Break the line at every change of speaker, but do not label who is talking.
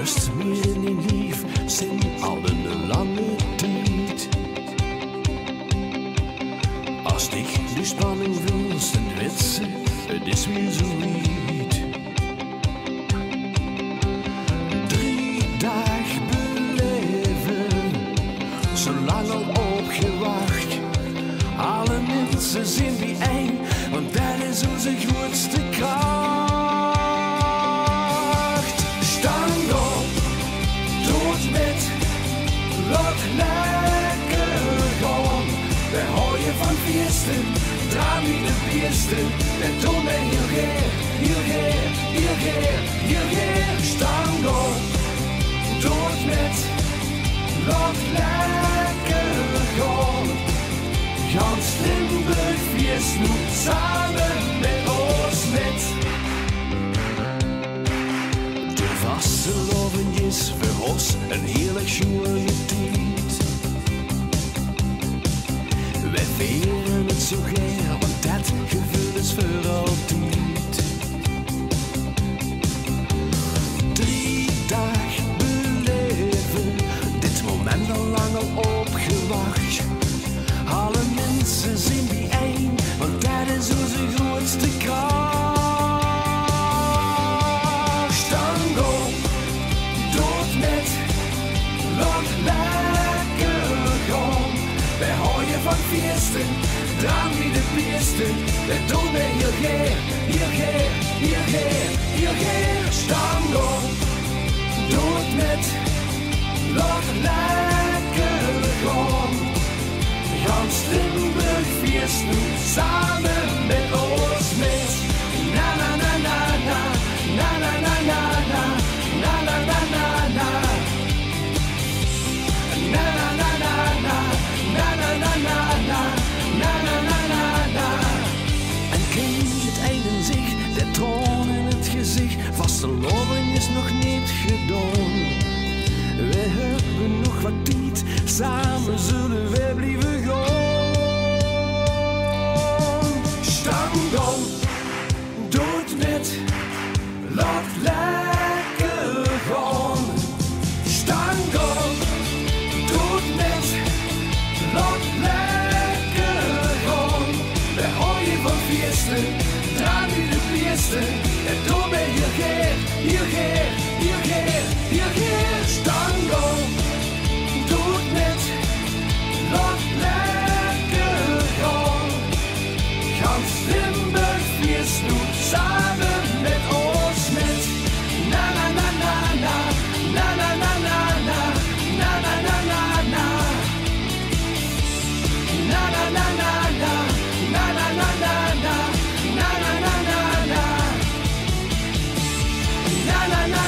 rust meer in je lief, zin al een lange tijd. Als dich die spanning willst, dan weet ze, het is weer zo niet. 3 dagen beleven, zo lang al opgewacht. Alle mensen zijn wie één, want dat is onze grootste kracht. Stand op, dood met, laat lekker gaan. We houden van feesten, draai niet de beste. En toen ben je hier. Stand op, dood met, laat lekker gaan. Gans Limburg feest nu samen met ons met. De vastelovend is voor ons een heerlijk schoene tijd. Wij vieren het zo graag, want dat gevoel is voor altijd. 3 dagen beleven, dit moment al lang al opgewacht. Alle mensen zijn wie één, want dat is onze grootste kracht. Stand op, dood met, laat lekker gaan. Wij houden van feesten, draai niet de beste. En toen ben je hier. Stand op, dood met, laat lekker gaan. Gans Limburg feest nu samen met ons met. Na na na na na, na na na na na, na na na na na. Na na na na na, na na na na na, na na na na na. En ken je het einde in zich, de troon in het gezicht. Vasteloving is nog niet gedaan. We hebben nog wat tijd, samen zullen wij blijven gaan. Stand op, dood met, laat lekker gaan. Stand op, dood met, laat lekker gaan. Wij houden van feesten, draai niet de beste. En toen ben je hier. Stand op, dood met, laat lekker gaan. Gans Limburg feest nu samen met ons met. Na na na na na, na na na na na, na na na na na. Na na na na na, na na na na na, na na na na na. Na na na